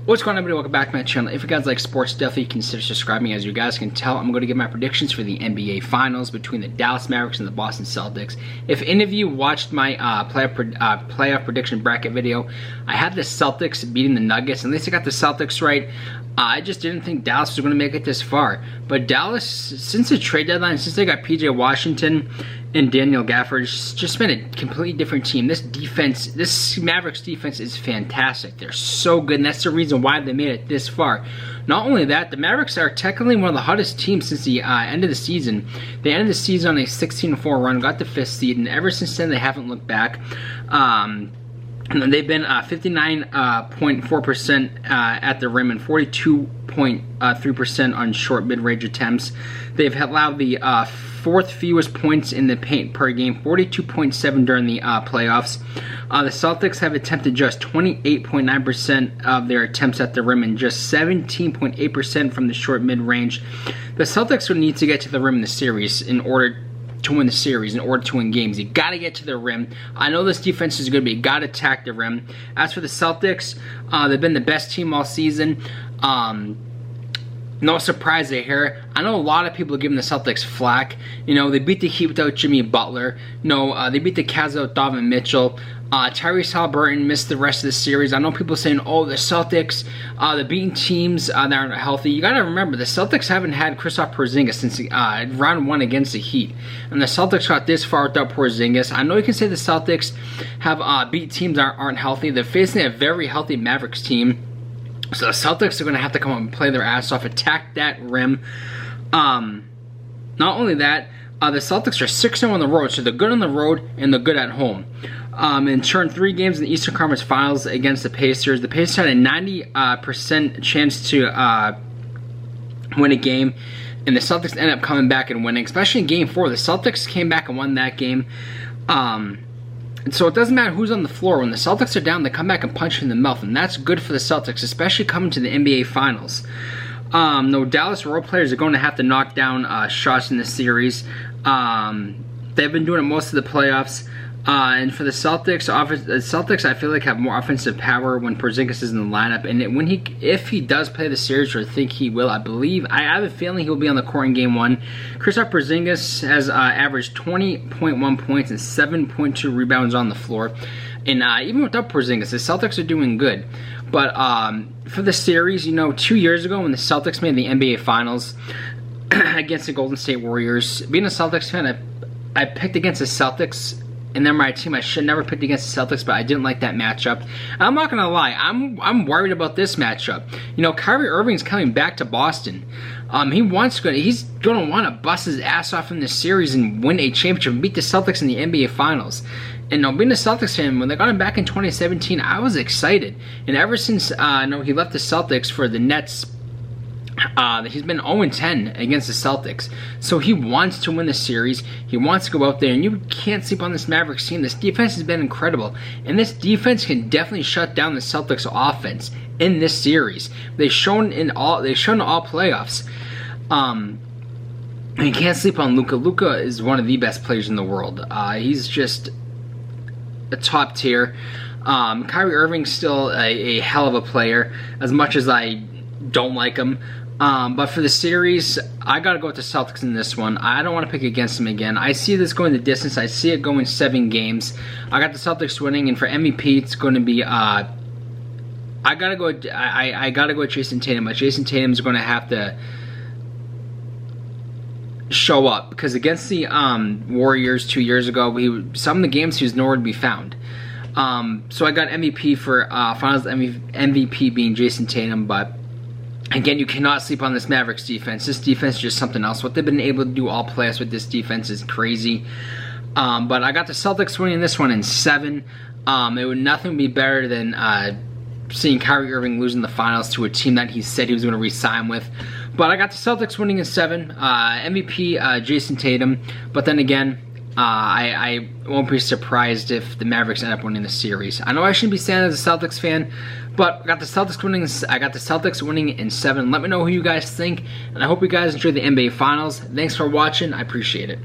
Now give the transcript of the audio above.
What's going on, everybody? Welcome back to my channel. If you guys like sports, definitely consider subscribing. As you guys can tell, I'm going to give my predictions for the NBA Finals between the Dallas Mavericks and the Boston Celtics. If any of you watched my playoff prediction bracket video, I had the Celtics beating the Nuggets. At least I got the Celtics right. I just didn't think Dallas was going to make it this far. But Dallas, since the trade deadline, since they got PJ Washington and Daniel Gafford, it's just been a completely different team. This defense, this Mavericks defense is fantastic. They're so good, and that's the reason why they made it this far. Not only that, the Mavericks are technically one of the hottest teams since the end of the season. They ended the season on a 16-4 run, got the 5th seed, and ever since then they haven't looked back. They've been 59.4% at the rim and 42.3% on short mid-range attempts. They've allowed the 4th fewest points in the paint per game, 42.7 during the playoffs. The Celtics have attempted just 28.9% of their attempts at the rim and just 17.8% from the short mid-range. The Celtics would need to get to the rim in the series in order to win the series, in order to win games. You got to get to the rim. I know this defense is good, but you got to attack the rim. As for the Celtics, they've been the best team all season. No surprise here. I know a lot of people are giving the Celtics flack. You know, they beat the Heat without Jimmy Butler. They beat the Cavs without Donovan Mitchell. Tyrese Haliburton missed the rest of the series. I know people saying, oh, the Celtics, they're beating teams that aren't healthy. You got to remember, the Celtics haven't had Kristaps Porzingis since round 1 against the Heat. And the Celtics got this far without Porzingis. I know you can say the Celtics have beat teams that aren't healthy. They're facing a very healthy Mavericks team. So the Celtics are going to have to come up and play their ass off, attack that rim. Not only that, the Celtics are 6-0 on the road, so they're good on the road and they're good at home. In turn, 3 games in the Eastern Conference Finals against the Pacers. The Pacers had a 90% chance to win a game, and the Celtics ended up coming back and winning, especially in Game 4. The Celtics came back and won that game. So it doesn't matter who's on the floor. When the Celtics are down, they come back and punch you in the mouth, and that's good for the Celtics, especially coming to the NBA Finals. No, Dallas role players are going to have to knock down shots in this series. They've been doing it most of the playoffs. And for the Celtics, I feel like have more offensive power when Porzingis is in the lineup. And if he does play the series, or I think he will, I have a feeling he'll be on the court in Game 1. Kristaps Porzingis has averaged 20.1 points and 7.2 rebounds on the floor. And even without Porzingis, the Celtics are doing good. But for the series, 2 years ago when the Celtics made the NBA Finals against the Golden State Warriors, being a Celtics fan, I picked against the Celtics. And they're my team. I should never picked against the Celtics, but I didn't like that matchup. And I'm not gonna lie, I'm worried about this matchup. Kyrie Irving's coming back to Boston. He's gonna want to bust his ass off in this series and win a championship and beat the Celtics in the NBA Finals. And being a Celtics fan, when they got him back in 2017, I was excited. And ever since he left the Celtics for the Nets, he's been 0-10 against the Celtics. So he wants to win the series. He wants to go out there, and you can't sleep on this Mavericks team. This defense has been incredible, and this defense can definitely shut down the Celtics offense in this series. They've shown in all playoffs. And you can't sleep on Luka. Luka is one of the best players in the world. He's just a top tier. Kyrie Irving's still a hell of a player, as much as I don't like him. But for the series, I got to go with the Celtics in this one. I don't want to pick against them again. I see this going the distance. I see it going 7 games. I got the Celtics winning, and for MVP, it's going to be I gotta go with Jayson Tatum, but Jayson Tatum's going to have to show up, because against the Warriors 2 years ago, some of the games he was nowhere to be found. So I got MVP for Finals MVP being Jayson Tatum, but again, you cannot sleep on this Mavericks defense. This defense is just something else. What they've been able to do all playoffs with this defense is crazy. But I got the Celtics winning this one in 7. Nothing would be better than seeing Kyrie Irving losing the finals to a team that he said he was going to re-sign with. But I got the Celtics winning in 7. MVP, Jayson Tatum. But then again, I won't be surprised if the Mavericks end up winning the series. I know I shouldn't be saying as a Celtics fan, but I got the Celtics winning in 7. Let me know who you guys think, and I hope you guys enjoy the NBA Finals. Thanks for watching. I appreciate it.